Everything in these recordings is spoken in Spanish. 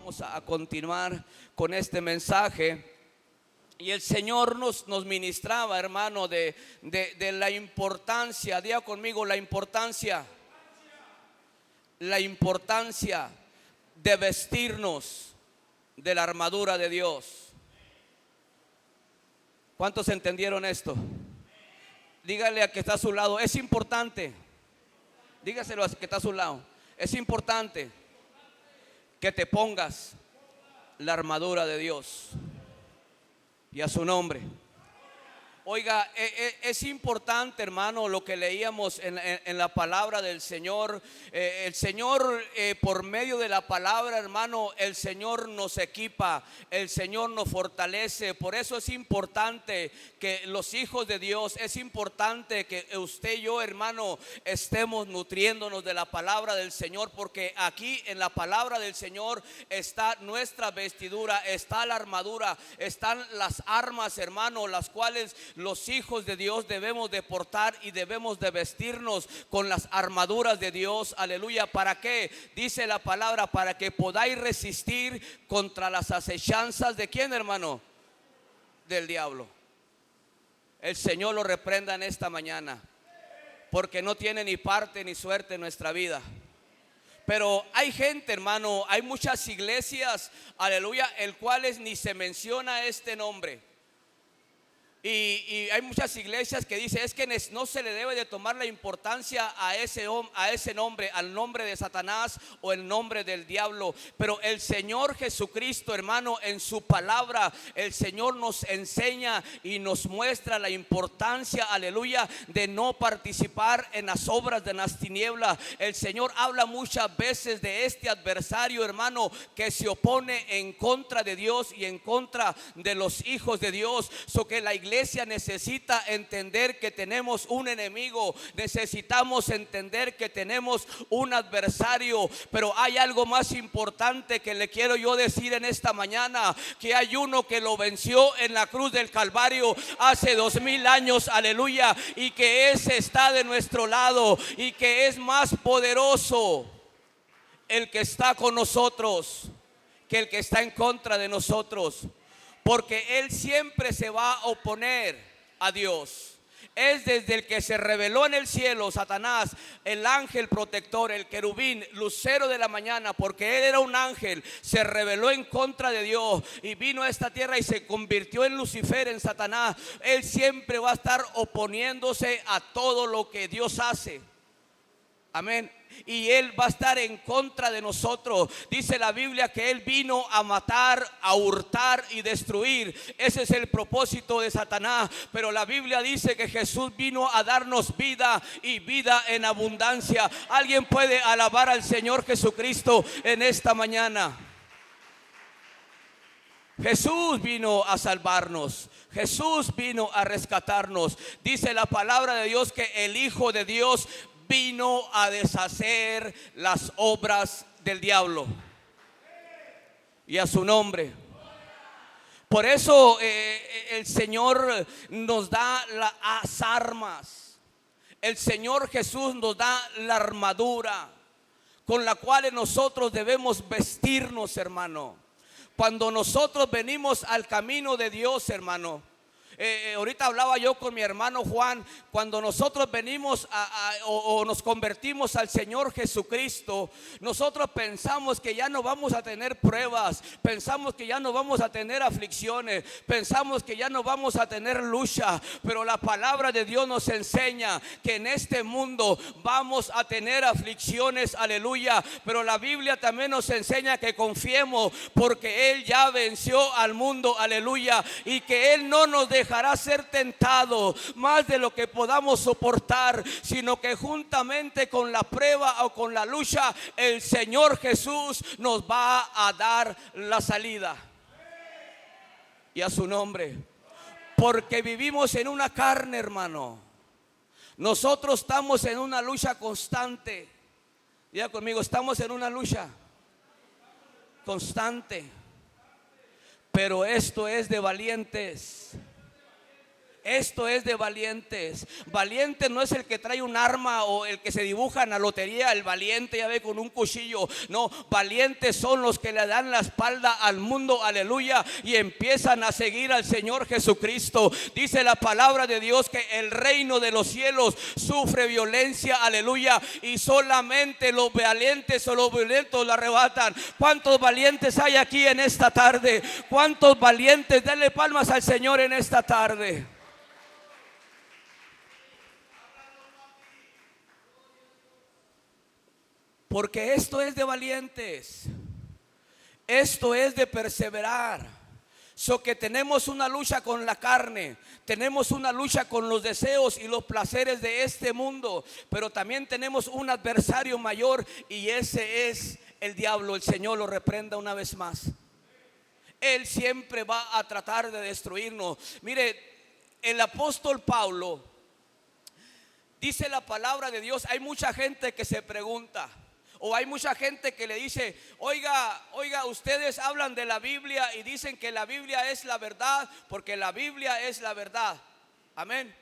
Vamos a continuar con este mensaje. Y el Señor nos ministraba, hermano, de la importancia. Diga conmigo, la importancia de vestirnos de la armadura de Dios. ¿Cuántos entendieron esto? Dígale a que está a su lado, es importante. Dígaselo a que está a su lado. Es importante que te pongas la armadura de Dios. Y a su nombre. Oiga, es importante, hermano, lo que leíamos en la palabra del Señor. El Señor, por medio de la palabra, hermano, el Señor nos equipa, el Señor nos fortalece. Por eso es importante que los hijos de Dios, es importante que usted y yo, hermano, estemos nutriéndonos de la palabra del Señor, porque aquí en la palabra del Señor está nuestra vestidura, está la armadura, están las armas, hermano, las cuales los hijos de Dios debemos de portar y debemos de vestirnos con las armaduras de Dios. Aleluya. ¿Para qué? Dice la palabra, para que podáis resistir contra las acechanzas de ¿quién, hermano? Del diablo. El Señor lo reprenda en esta mañana, porque no tiene ni parte ni suerte en nuestra vida. Pero hay gente, hermano, hay muchas iglesias, aleluya, el cuales ni se menciona este nombre. Y hay muchas iglesias que dicen es que no se le debe de tomar la importancia a ese nombre, al nombre de Satanás o el nombre del diablo. Pero el Señor Jesucristo, hermano, en su palabra, el Señor nos enseña y nos muestra la importancia, aleluya, de no participar en las obras de las tinieblas. El Señor habla muchas veces de este adversario, hermano, que se opone en contra de Dios y en contra de los hijos de Dios. Que la iglesia necesita entender que tenemos un enemigo, necesitamos entender que tenemos un adversario, pero hay algo más importante que le quiero yo decir en esta mañana, que hay uno que lo venció en la cruz del Calvario hace 2000 años, aleluya, y que ese está de nuestro lado y que es más poderoso el que está con nosotros que el que está en contra de nosotros. Porque él siempre se va a oponer a Dios. Es desde el que se reveló en el cielo, Satanás, el ángel protector, el querubín, lucero de la mañana, porque él era un ángel, se rebeló en contra de Dios y vino a esta tierra y se convirtió en Lucifer, en Satanás. Él siempre va a estar oponiéndose a todo lo que Dios hace. Amén. Y él va a estar en contra de nosotros. Dice la Biblia que él vino a matar, a hurtar y destruir. Ese es el propósito de Satanás. Pero la Biblia dice que Jesús vino a darnos vida y vida en abundancia. ¿Alguien puede alabar al Señor Jesucristo en esta mañana? Jesús vino a salvarnos. Jesús vino a rescatarnos. Dice la palabra de Dios que el Hijo de Dios vino a deshacer las obras del diablo. Y a su nombre. Por eso el Señor nos da las armas. El Señor Jesús nos da la armadura con la cual nosotros debemos vestirnos, hermano. Cuando nosotros venimos al camino de Dios, hermano. Ahorita hablaba yo con mi hermano Juan. Cuando nosotros venimos o nos convertimos al Señor Jesucristo, nosotros pensamos que ya no vamos a tener pruebas, pensamos que ya no vamos a tener aflicciones, pensamos que ya no vamos a tener lucha. Pero la palabra de Dios nos enseña que en este mundo vamos a tener aflicciones, aleluya. Pero la Biblia también nos enseña que confiemos, porque Él ya venció al mundo, aleluya, y que Él no nos dejará ser tentados más de lo que podamos soportar, sino que juntamente con la prueba o con la lucha, el Señor Jesús nos va a dar la salida. Y a su nombre. Porque vivimos en una carne, hermano. Nosotros estamos en una lucha constante. Diga conmigo, estamos en una lucha constante. Pero esto es de valientes. Esto es de valientes. Valiente no es el que trae un arma o el que se dibuja en la lotería. El valiente ya ve con un cuchillo. No, valientes son los que le dan la espalda al mundo, aleluya, y empiezan a seguir al Señor Jesucristo. Dice la palabra de Dios que el reino de los cielos sufre violencia, aleluya, y solamente los valientes o los violentos lo arrebatan. ¿Cuántos valientes hay aquí en esta tarde? ¿Cuántos valientes? Denle palmas al Señor en esta tarde. Porque esto es de valientes. Esto es de perseverar. So que tenemos una lucha con la carne, tenemos una lucha con los deseos y los placeres de este mundo, pero también tenemos un adversario mayor y ese es el diablo. El Señor lo reprenda una vez más. Él siempre va a tratar de destruirnos. Mire, el apóstol Pablo, dice la palabra de Dios, hay mucha gente que se pregunta, o hay mucha gente que le dice: oiga, ustedes hablan de la Biblia y dicen que la Biblia es la verdad, porque la Biblia es la verdad. Amén.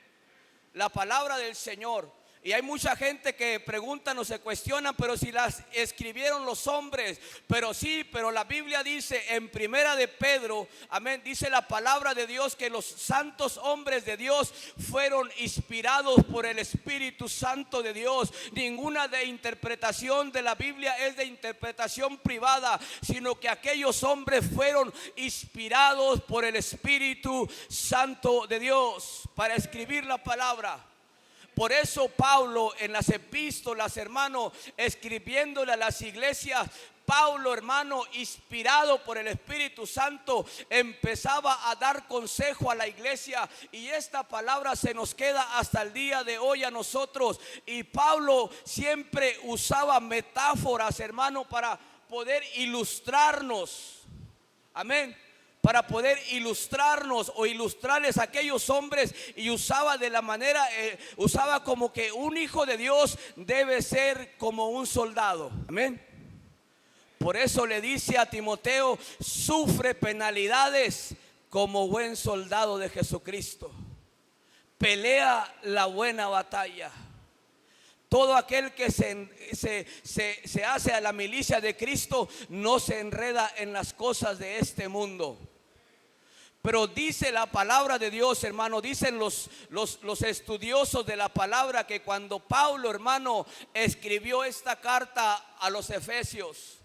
La palabra del Señor. Y hay mucha gente que preguntan o se cuestionan, pero si las escribieron los hombres. Pero sí, pero la Biblia dice en primera de Pedro, amén, dice la palabra de Dios que los santos hombres de Dios fueron inspirados por el Espíritu Santo de Dios. Ninguna de interpretación de la Biblia es de interpretación privada, sino que aquellos hombres fueron inspirados por el Espíritu Santo de Dios para escribir la palabra. Por eso Pablo en las epístolas, hermano, escribiéndole a las iglesias, Pablo, hermano, inspirado por el Espíritu Santo, empezaba a dar consejo a la iglesia, y esta palabra se nos queda hasta el día de hoy a nosotros. Y Pablo siempre usaba metáforas, hermano, para poder ilustrarnos. Amén. Para poder ilustrarnos o ilustrarles a aquellos hombres, y usaba de la manera, usaba como que un hijo de Dios debe ser como un soldado. Amén. Por eso le dice a Timoteo: sufre penalidades como buen soldado de Jesucristo. Pelea la buena batalla. Todo aquel que se hace a la milicia de Cristo no se enreda en las cosas de este mundo. Pero dice la palabra de Dios, hermano, dicen los estudiosos de la palabra, que cuando Pablo, hermano, escribió esta carta a los Efesios,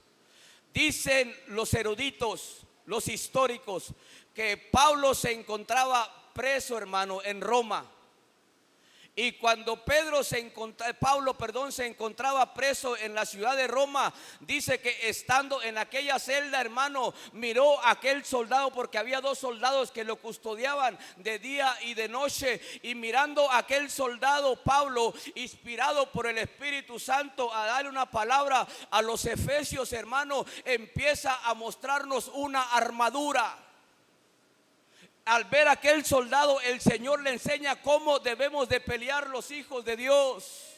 dicen los eruditos, los históricos, que Pablo se encontraba preso, hermano, en Roma. Y cuando Pablo se encontraba preso en la ciudad de Roma, dice que estando en aquella celda, hermano, miró a aquel soldado, porque había dos soldados que lo custodiaban de día y de noche. Y mirando a aquel soldado, Pablo, inspirado por el Espíritu Santo a darle una palabra a los efesios, hermano, empieza a mostrarnos una armadura. Al ver a aquel soldado, el Señor le enseña cómo debemos de pelear los hijos de Dios.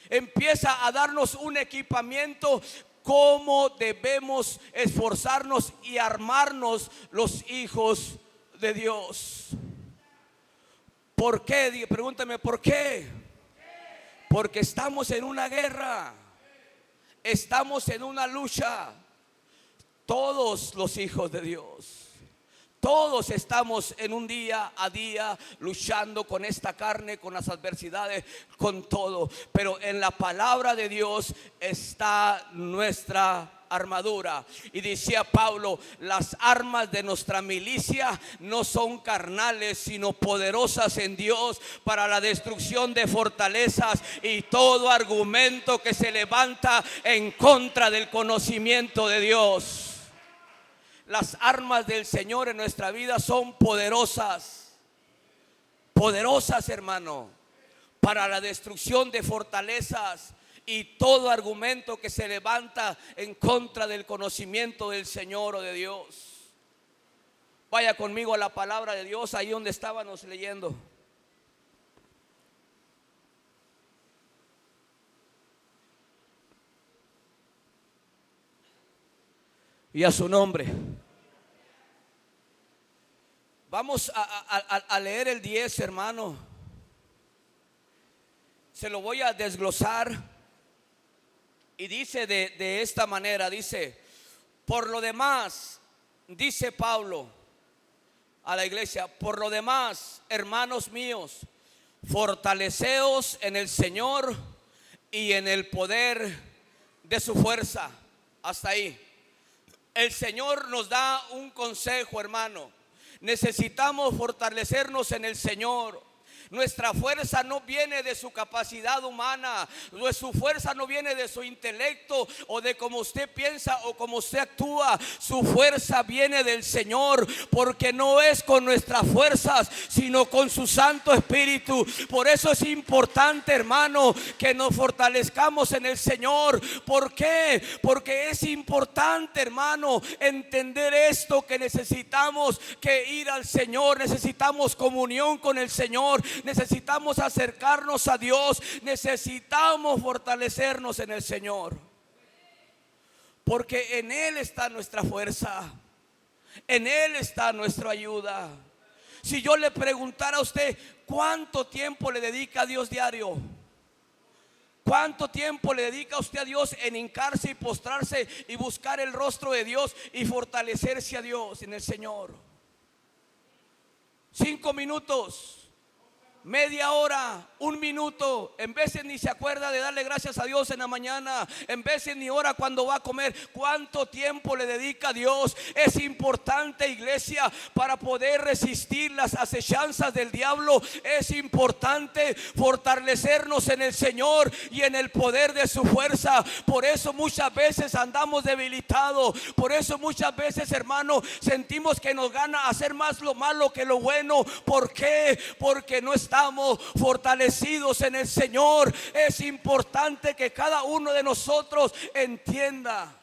Empieza a darnos un equipamiento, cómo debemos esforzarnos y armarnos los hijos de Dios. ¿Por qué? Pregúntame, ¿por qué? Porque estamos en una guerra. Estamos en una lucha. Todos los hijos de Dios. Todos estamos en un día a día luchando con esta carne, con las adversidades, con todo. Pero en la palabra de Dios está nuestra armadura. Y decía Pablo: las armas de nuestra milicia no son carnales, sino poderosas en Dios para la destrucción de fortalezas y todo argumento que se levanta en contra del conocimiento de Dios. Las armas del Señor en nuestra vida son poderosas. Poderosas, hermano, para la destrucción de fortalezas y todo argumento que se levanta en contra del conocimiento del Señor o de Dios. Vaya conmigo a la palabra de Dios, ahí donde estábamos leyendo. Y a su nombre. Vamos a leer el 10, hermano. Se lo voy a desglosar. Y dice de esta manera, dice: por lo demás, dice Pablo a la iglesia, por lo demás, hermanos míos, fortaleceos en el Señor y en el poder de su fuerza. Hasta ahí. El Señor nos da un consejo, hermano. Necesitamos fortalecernos en el Señor. Nuestra fuerza no viene de su capacidad humana, su fuerza no viene de su intelecto o de cómo usted piensa o cómo usted actúa. Su fuerza viene del Señor, porque no es con nuestras fuerzas, sino con su Santo Espíritu. Por eso es importante, hermano, que nos fortalezcamos en el Señor. ¿Por qué? Porque es importante, hermano, entender esto, que necesitamos que ir al Señor, necesitamos comunión con el Señor, necesitamos acercarnos a Dios, necesitamos fortalecernos en el Señor, porque en Él está nuestra fuerza, en Él está nuestra ayuda. Si yo le preguntara a usted, ¿cuánto tiempo le dedica a Dios diario? ¿Cuánto tiempo le dedica usted a Dios en hincarse y postrarse y buscar el rostro de Dios y fortalecerse a Dios en el Señor? 5 minutos, media hora, 1 minuto. En veces ni se acuerda de darle gracias a Dios en la mañana, en veces ni ora cuando va a comer. ¿Cuánto tiempo le dedica a Dios? Es importante, iglesia, para poder resistir las acechanzas del diablo. Es importante fortalecernos en el Señor y en el poder de su fuerza. Por eso muchas veces andamos debilitados. Por eso muchas veces, hermano, sentimos que nos gana hacer más lo malo que lo bueno. ¿Por qué? Porque no estamos fortalecidos en el Señor. Es importante que cada uno de nosotros entienda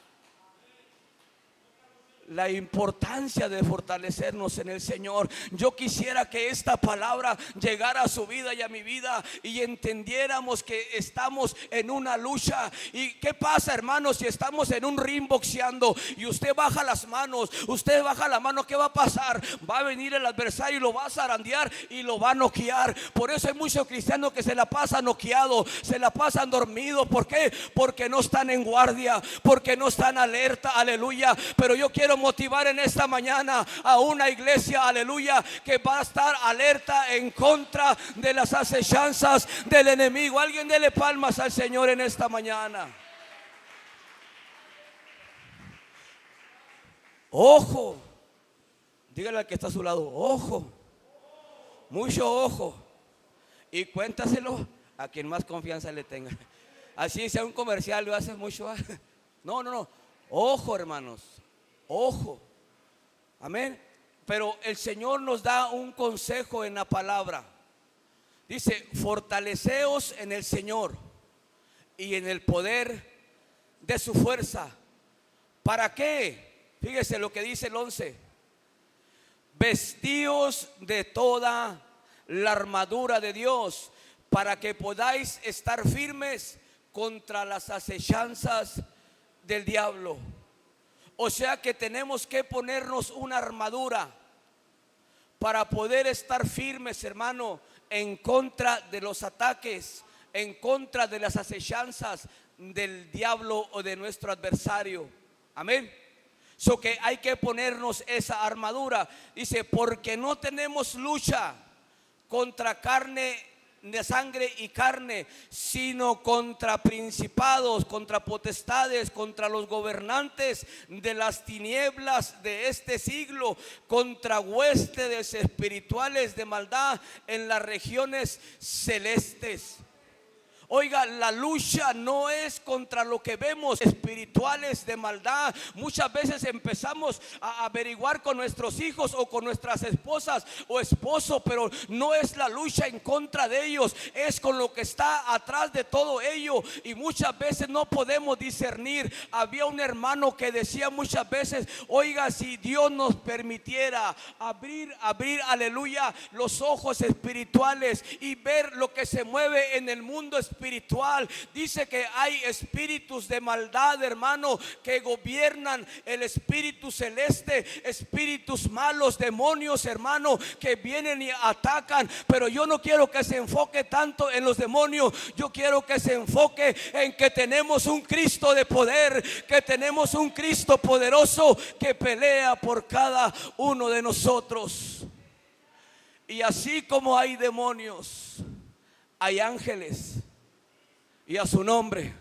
la importancia de fortalecernos en el Señor. Yo quisiera que esta palabra llegara a su vida y a mi vida, y entendiéramos que estamos en una lucha. ¿Y qué pasa, hermanos, si estamos en un ring boxeando y usted baja las manos, usted baja la mano? ¿Qué va a pasar? Va a venir el adversario y lo va a zarandear y lo va a noquear. Por eso hay muchos cristianos que se la pasan noqueados, se la pasan dormidos. ¿Por qué? Porque no están en guardia, porque no están alerta. Aleluya. Pero yo quiero motivar en esta mañana a una iglesia, aleluya, que va a estar alerta en contra de las acechanzas del enemigo. Alguien dele palmas al Señor en esta mañana. Ojo, dígale al que está a su lado, ojo, mucho ojo, y cuéntaselo a quien más confianza le tenga. Así sea un comercial, lo hace mucho. No, ojo, hermanos. Ojo, amén. Pero el Señor nos da un consejo en la palabra. Dice: fortaleceos en el Señor y en el poder de su fuerza. ¿Para qué? Fíjese lo que dice el 11: vestíos de toda la armadura de Dios, para que podáis estar firmes contra las acechanzas del diablo. O sea que tenemos que ponernos una armadura para poder estar firmes, hermano, en contra de los ataques, en contra de las acechanzas del diablo o de nuestro adversario. Amén. So que hay que ponernos esa armadura. Dice: porque no tenemos lucha contra carne de sangre y carne, sino contra principados, contra potestades, contra los gobernantes de las tinieblas de este siglo, contra huestes espirituales de maldad en las regiones celestes. Oiga, la lucha no es contra lo que vemos, espirituales de maldad. Muchas veces empezamos a averiguar con nuestros hijos o con nuestras esposas o esposo, pero no es la lucha en contra de ellos, es con lo que está atrás de todo ello. Y muchas veces no podemos discernir. Había un hermano que decía muchas veces: oiga, si Dios nos permitiera abrir, aleluya, los ojos espirituales y ver lo que se mueve en el mundo espiritual, espiritual. Dice que hay espíritus de maldad, hermano, que gobiernan el espíritu celeste, espíritus malos, demonios, hermano, que vienen y atacan. Pero yo no quiero que se enfoque tanto en los demonios. Yo quiero que se enfoque en que tenemos un Cristo de poder, que tenemos un Cristo poderoso que pelea por cada uno de nosotros. Y así como hay demonios, hay ángeles, y a su nombre.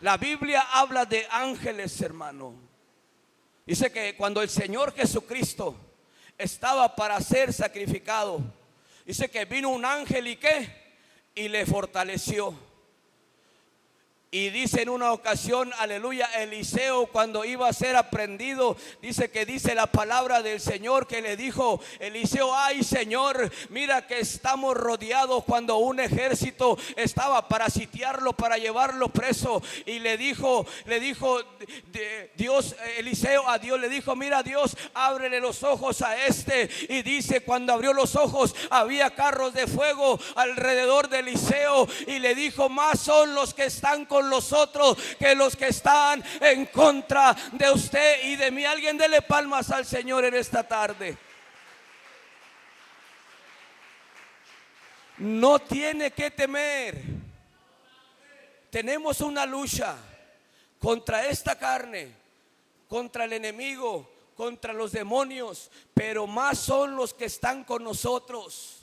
La Biblia habla de ángeles, hermano. Dice que cuando el Señor Jesucristo estaba para ser sacrificado, dice que vino un ángel y ¿qué? Y le fortaleció. Y dice en una ocasión, aleluya, Eliseo, cuando iba a ser aprendido, dice que dice la palabra del Señor que le dijo Eliseo: ay, Señor, mira que estamos rodeados, cuando un ejército estaba para sitiarlo, para llevarlo preso. Y le dijo Dios, Eliseo a Dios le dijo: mira, Dios, ábrele los ojos a este. Y dice, cuando abrió los ojos, había carros de fuego alrededor de Eliseo. Y le dijo: más son los que están con los otros que los que están en contra de usted y de mí. Alguien dele palmas al Señor en esta tarde. No tiene que temer. Tenemos una lucha contra esta carne, contra el enemigo, contra los demonios, pero más son los que están con nosotros,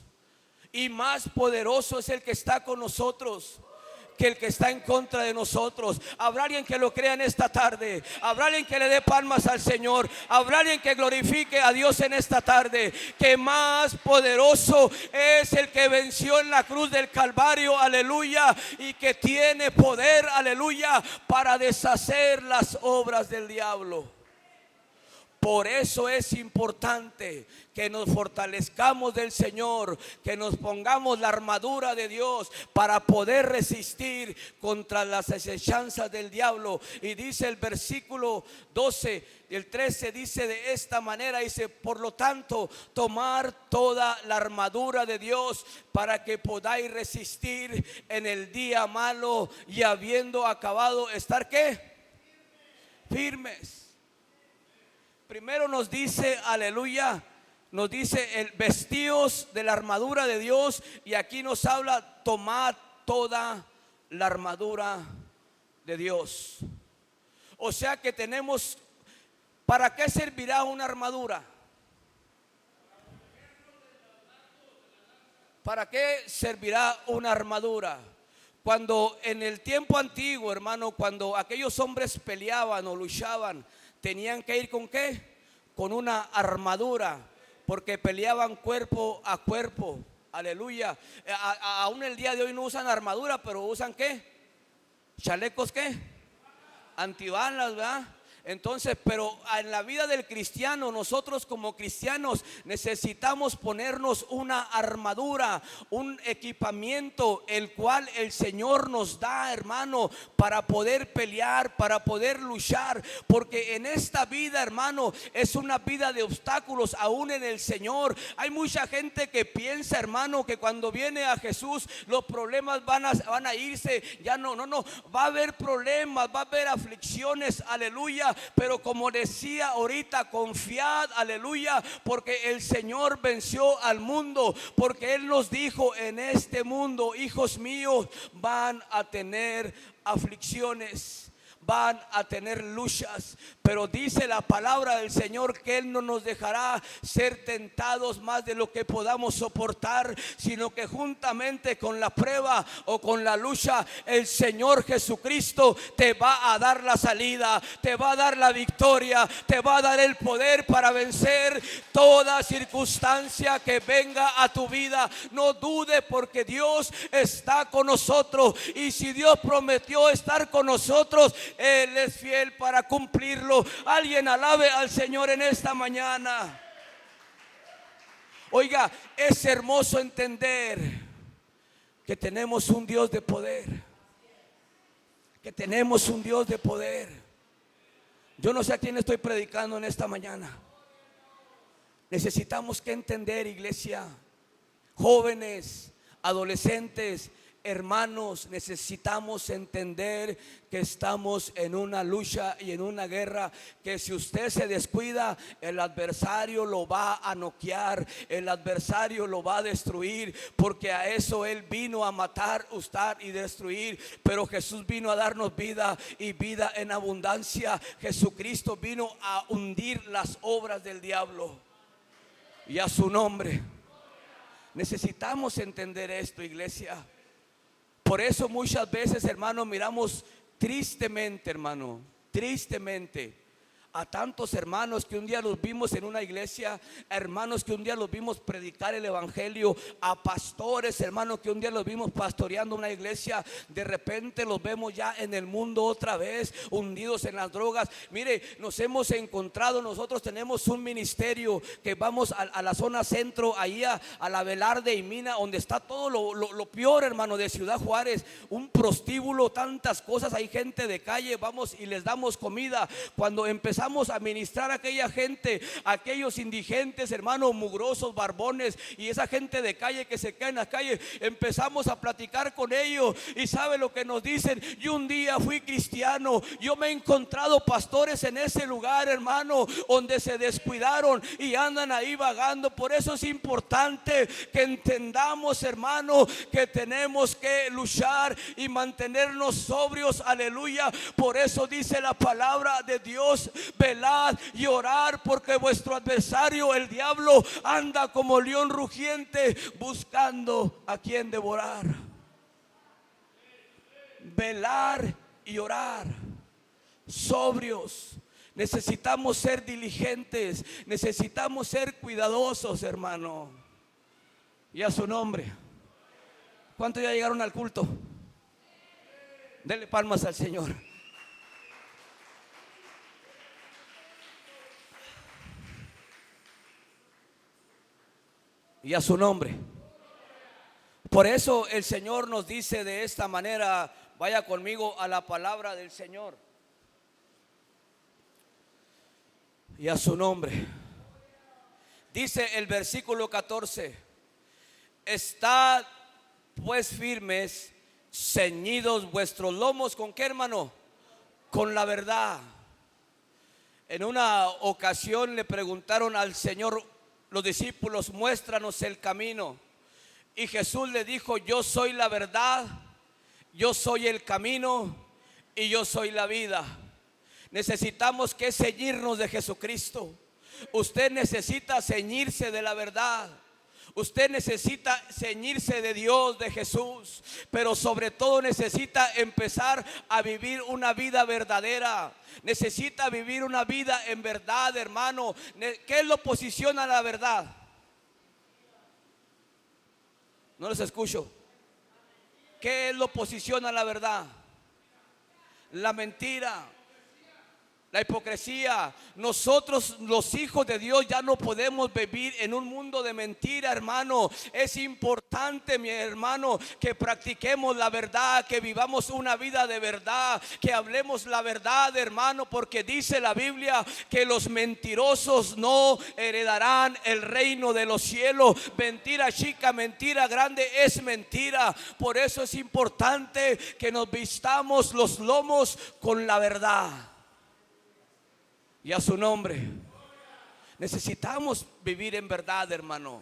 y más poderoso es el que está con nosotros que el que está en contra de nosotros. Habrá alguien que lo crea en esta tarde. Habrá alguien que le dé palmas al Señor. Habrá alguien que glorifique a Dios en esta tarde. Que más poderoso es el que venció en la cruz del Calvario, aleluya, y que tiene poder, aleluya, para deshacer las obras del diablo. Por eso es importante que nos fortalezcamos del Señor, que nos pongamos la armadura de Dios para poder resistir contra las acechanzas del diablo. Y dice el versículo 12, el 13, dice de esta manera, dice: por lo tanto, tomar toda la armadura de Dios para que podáis resistir en el día malo, y habiendo acabado, estar ¿qué? Firmes. Primero nos dice, aleluya, nos dice el vestíos de la armadura de Dios, y aquí nos habla: tomad toda la armadura de Dios. O sea que tenemos, ¿para qué servirá una armadura? ¿Para qué servirá una armadura? Cuando en el tiempo antiguo, hermano, cuando aquellos hombres peleaban o luchaban, tenían que ir ¿con qué? Con una armadura, porque peleaban cuerpo a cuerpo, aleluya. Aún el día de hoy no usan armadura, pero usan ¿qué? Chalecos ¿qué? Antibalas, ¿verdad? Entonces, pero en la vida del cristiano, nosotros como cristianos necesitamos ponernos una armadura, un equipamiento, el cual el Señor nos da, hermano, para poder pelear, para poder luchar. Porque en esta vida, hermano, es una vida de obstáculos aún en el Señor. Hay mucha gente que piensa, hermano, que cuando viene a Jesús los problemas van a irse. Ya no, va a haber problemas, va a haber aflicciones, aleluya. Pero como decía ahorita, confiad, aleluya, porque el Señor venció al mundo. Porque Él nos dijo: en este mundo, hijos míos, van a tener aflicciones, van a tener luchas. Pero dice la palabra del Señor que Él no nos dejará ser tentados más de lo que podamos soportar, sino que juntamente con la prueba o con la lucha, el Señor Jesucristo te va a dar la salida, te va a dar la victoria, te va a dar el poder para vencer toda circunstancia que venga a tu vida. No dude, porque Dios está con nosotros, y si Dios prometió estar con nosotros, Él es fiel para cumplirlo. Alguien alabe al Señor en esta mañana. Oiga, es hermoso entender que tenemos un Dios de poder, que tenemos un Dios de poder. Yo no sé a quién estoy predicando en esta mañana. Necesitamos que entender, iglesia, jóvenes, adolescentes, Hermanos, necesitamos entender que estamos en una lucha y en una guerra, que si usted se descuida, el adversario lo va a noquear, el adversario lo va a destruir, porque a eso él vino, a matar, hurtar y destruir. Pero Jesús vino a darnos vida y vida en abundancia. Jesucristo vino a hundir las obras del diablo, y a su nombre. Necesitamos entender esto, iglesia. Por eso muchas veces, hermano, miramos tristemente, hermano, tristemente a tantos hermanos que un día los vimos en una iglesia, hermanos que un día los vimos predicar el evangelio, a pastores, hermanos, que un día los vimos pastoreando una iglesia, de repente los vemos ya en el mundo otra vez, hundidos en las drogas. Mire, nos hemos encontrado, nosotros tenemos un ministerio que vamos a la zona centro, ahí a la Velarde y Mina, donde está todo lo peor, hermano, de Ciudad Juárez, un prostíbulo, tantas cosas. Hay gente de calle, vamos y les damos comida. Cuando empezamos a ministrar a aquella gente, a aquellos indigentes, hermanos, mugrosos, barbones, y esa gente de calle que se queda en la calle, empezamos a platicar con ellos, y sabe lo que nos dicen: yo un día fui cristiano, yo me he encontrado pastores en ese lugar, hermano, donde se descuidaron y andan ahí vagando. Por eso es importante que entendamos, hermano, que tenemos que luchar y mantenernos sobrios, aleluya. Por eso dice la palabra de Dios: velad y orar, porque vuestro adversario, el diablo, anda como león rugiente buscando a quien devorar. Velar y orar, sobrios. Necesitamos ser diligentes, necesitamos ser cuidadosos, hermano. Y a su nombre. ¿Cuántos ya llegaron al culto? Denle palmas al Señor. Y a su nombre. Por eso el Señor nos dice de esta manera, vaya conmigo a la palabra del Señor. Y a su nombre. Dice el versículo 14: estad pues firmes, ceñidos vuestros lomos. ¿Con qué, hermano? Con la verdad. En una ocasión le preguntaron al Señor los discípulos: muéstranos el camino. Y Jesús le dijo: yo soy la verdad, yo soy el camino y yo soy la vida. Necesitamos que ceñirnos de Jesucristo. Usted necesita ceñirse de la verdad. Usted necesita ceñirse de Dios, de Jesús, pero sobre todo necesita empezar a vivir una vida verdadera. Necesita vivir una vida en verdad, hermano. ¿Qué es lo oposición a la verdad? No les escucho. ¿Qué es lo oposición a la verdad? La mentira, la hipocresía. Nosotros, los hijos de Dios, ya no podemos vivir en un mundo de mentira, hermano. Es importante, mi hermano, que practiquemos la verdad, que vivamos una vida de verdad, que hablemos la verdad, hermano, porque dice la Biblia que los mentirosos no heredarán el reino de los cielos. Mentira chica, mentira grande es mentira. Por eso es importante que nos vistamos los lomos con la verdad. Y a su nombre. Necesitamos vivir en verdad, hermano.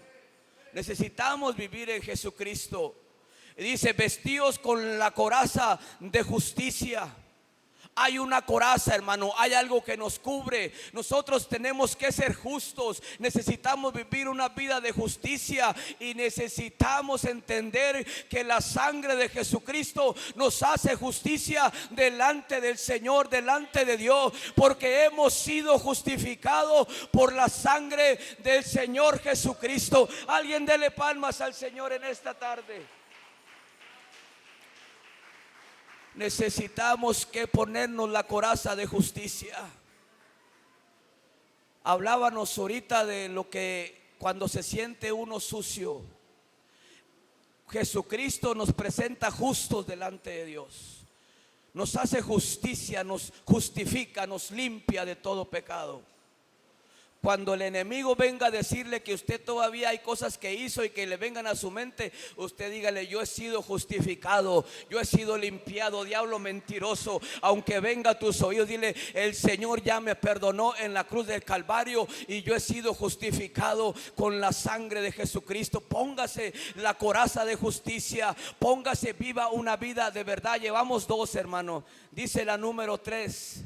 Necesitamos vivir en Jesucristo. Y dice: vestíos con la coraza de justicia. Hay una coraza, hermano, hay algo que nos cubre. Nosotros tenemos que ser justos. Necesitamos vivir una vida de justicia. Y necesitamos entender que la sangre de Jesucristo nos hace justicia delante del Señor, delante de Dios, porque hemos sido justificados por la sangre del Señor Jesucristo. Alguien dele palmas al Señor en esta tarde. Necesitamos que ponernos la coraza de justicia. Hablábamos ahorita de lo que cuando se siente uno sucio, Jesucristo nos presenta justos delante de Dios. Nos hace justicia, nos justifica, nos limpia de todo pecado. cuando el enemigo venga a decirle que usted todavía hay cosas que hizo y que le vengan a su mente, usted dígale: yo he sido justificado, yo he sido limpiado. Diablo mentiroso, aunque venga a tus oídos, dile: el Señor ya me perdonó en la cruz del Calvario y yo he sido justificado con la sangre de Jesucristo. Póngase la coraza de justicia, póngase, viva una vida de verdad. Llevamos dos, hermano. Dice la número 3: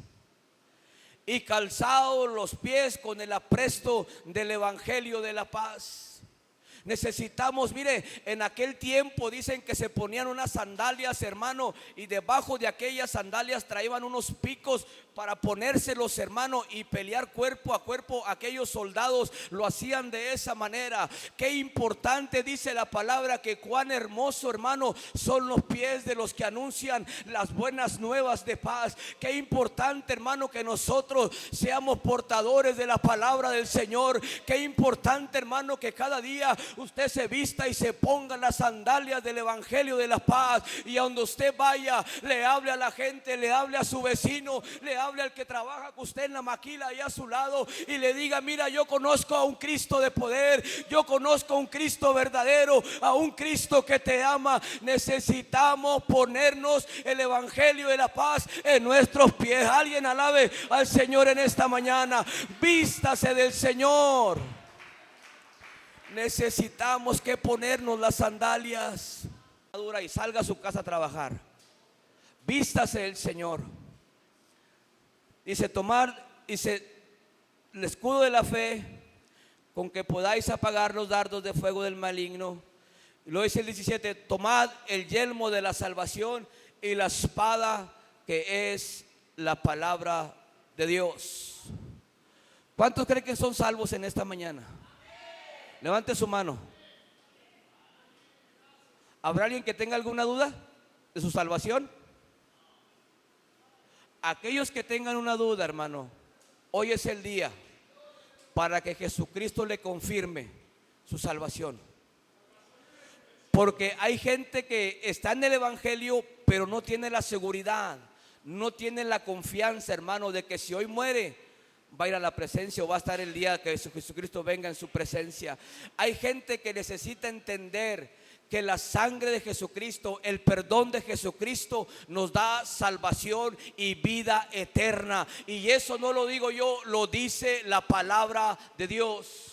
y calzados los pies con el apresto del evangelio de la paz. Necesitamos, mire, en aquel tiempo dicen que se ponían unas sandalias, hermano, y debajo de aquellas sandalias traían unos picos para ponérselos, hermano, y pelear cuerpo a cuerpo. Aquellos soldados lo hacían de esa manera. Qué importante, dice la palabra, que cuán hermoso, hermano, son los pies de los que anuncian las buenas nuevas de paz. Qué importante, hermano, que nosotros seamos portadores de la palabra del Señor. Qué importante, hermano, que cada día usted se vista y se ponga las sandalias del evangelio de la paz, y a donde usted vaya le hable a la gente, le hable a su vecino, le hable al que trabaja con usted en la maquila ahí a su lado, y le diga: mira, yo conozco a un Cristo de poder, yo conozco a un Cristo verdadero, a un Cristo que te ama. Necesitamos ponernos el evangelio de la paz en nuestros pies. Alguien alabe al Señor en esta mañana. Vístase del Señor. Necesitamos que ponernos las sandalias y salga a su casa a trabajar. Vístase del Señor. Dice: tomar, dice, el escudo de la fe, con que podáis apagar los dardos de fuego del maligno. Y luego dice el 17: tomad el yelmo de la salvación y la espada que es la palabra de Dios. ¿Cuántos creen que son salvos en esta mañana? Levante su mano. ¿Habrá alguien que tenga alguna duda de su salvación? Aquellos que tengan una duda, hermano, hoy es el día para que Jesucristo le confirme su salvación. Porque hay gente que está en el evangelio, pero no tiene la seguridad, no tiene la confianza, hermano, de que si hoy muere va a ir a la presencia, o va a estar el día que Jesucristo venga en su presencia. Hay gente que necesita entender que la sangre de Jesucristo, el perdón de Jesucristo, nos da salvación y vida eterna. Y eso no lo digo yo, lo dice la palabra de Dios.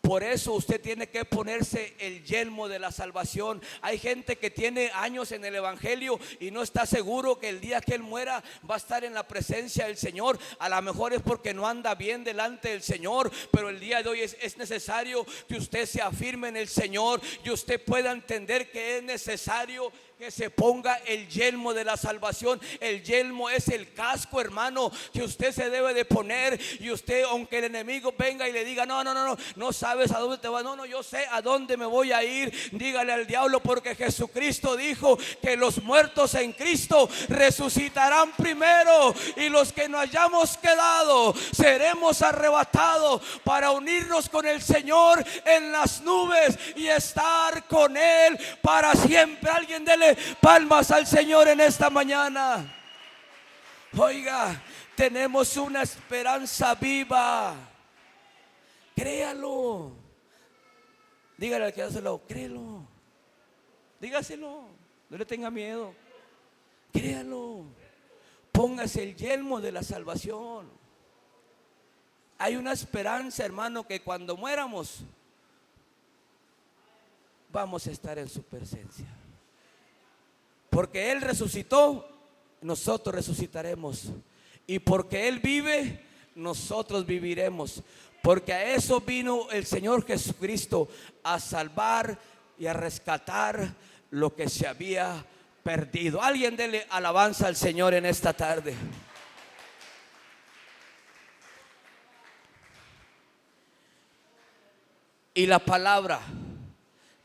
Por eso usted tiene que ponerse el yelmo de la salvación. Hay gente que tiene años en el evangelio y no está seguro que el día que él muera va a estar en la presencia del Señor. A lo mejor es porque no anda bien delante del Señor, pero el día de hoy es necesario que usted se afirme en el Señor y usted pueda entender que es necesario que se ponga el yelmo de la salvación. El yelmo es el casco, hermano, que usted se debe de poner. Y usted, aunque el enemigo venga y le diga: no sabes a dónde te vas, no, yo sé a dónde me voy a ir, dígale al diablo, porque Jesucristo dijo que los muertos en Cristo resucitarán primero, y los que nos hayamos quedado seremos arrebatados para unirnos con el Señor en las nubes y estar con Él para siempre. Alguien dele palmas al Señor en esta mañana. Oiga, tenemos una esperanza viva. Créalo. Dígale al que hace lado: créelo. Dígaselo. No le tenga miedo. Créalo. Póngase el yelmo de la salvación. Hay una esperanza, hermano, que cuando muéramos vamos a estar en su presencia. Porque Él resucitó, nosotros resucitaremos. Y porque Él vive, nosotros viviremos. Porque a eso vino el Señor Jesucristo, a salvar y a rescatar lo que se había perdido. Alguien dele alabanza al Señor en esta tarde. Y la palabra,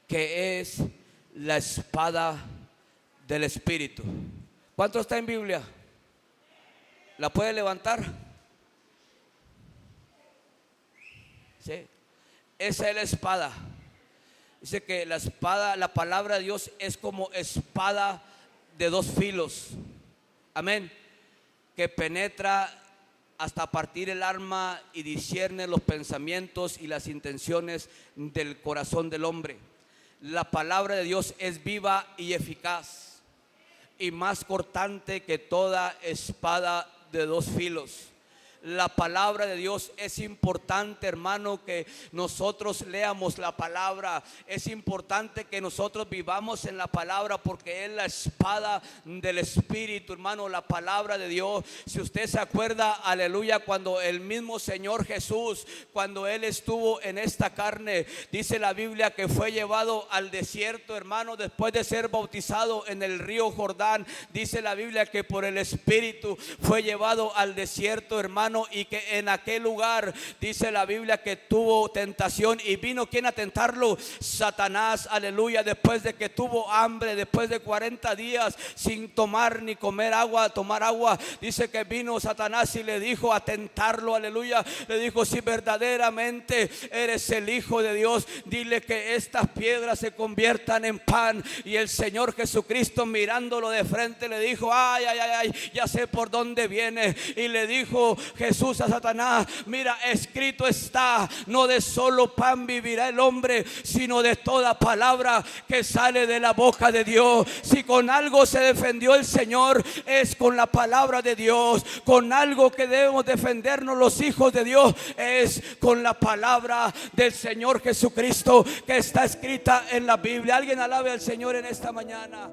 que es la espada del Espíritu. ¿Cuánto está en Biblia? ¿La puede levantar? ¿Sí? Esa es la espada. Dice que la espada, la palabra de Dios es como espada de dos filos. Amén. Que penetra hasta partir el alma y discierne los pensamientos y las intenciones del corazón del hombre. La palabra de Dios es viva y eficaz y más cortante que toda espada de dos filos. La palabra de Dios es importante, hermano, que nosotros leamos la palabra. Es importante que nosotros vivamos en la palabra, porque es la espada del Espíritu, hermano, la palabra de Dios. Si usted se acuerda, aleluya, cuando el mismo Señor Jesús, cuando Él estuvo en esta carne, dice la Biblia que fue llevado al desierto, hermano, después de ser bautizado en el río Jordán. Dice la Biblia que por el Espíritu fue llevado al desierto, hermano, y que en aquel lugar dice la Biblia que tuvo tentación. ¿Y vino quién a tentarlo? Satanás, aleluya. Después de que tuvo hambre, después de 40 días sin tomar ni tomar agua, dice que vino Satanás y le dijo a tentarlo, aleluya. Le dijo: si verdaderamente eres el Hijo de Dios, dile que estas piedras se conviertan en pan. Y el Señor Jesucristo, mirándolo de frente, le dijo: ay, ya sé por dónde viene. Y le dijo Jesús a Satanás: mira, escrito está, no de solo pan vivirá el hombre, sino de toda palabra que sale de la boca de Dios. Si con algo se defendió el Señor, es con la palabra de Dios. Con algo que debemos defendernos los hijos de Dios, es con la palabra del Señor Jesucristo, que está escrita en la Biblia. Alguien alabe al Señor en esta mañana.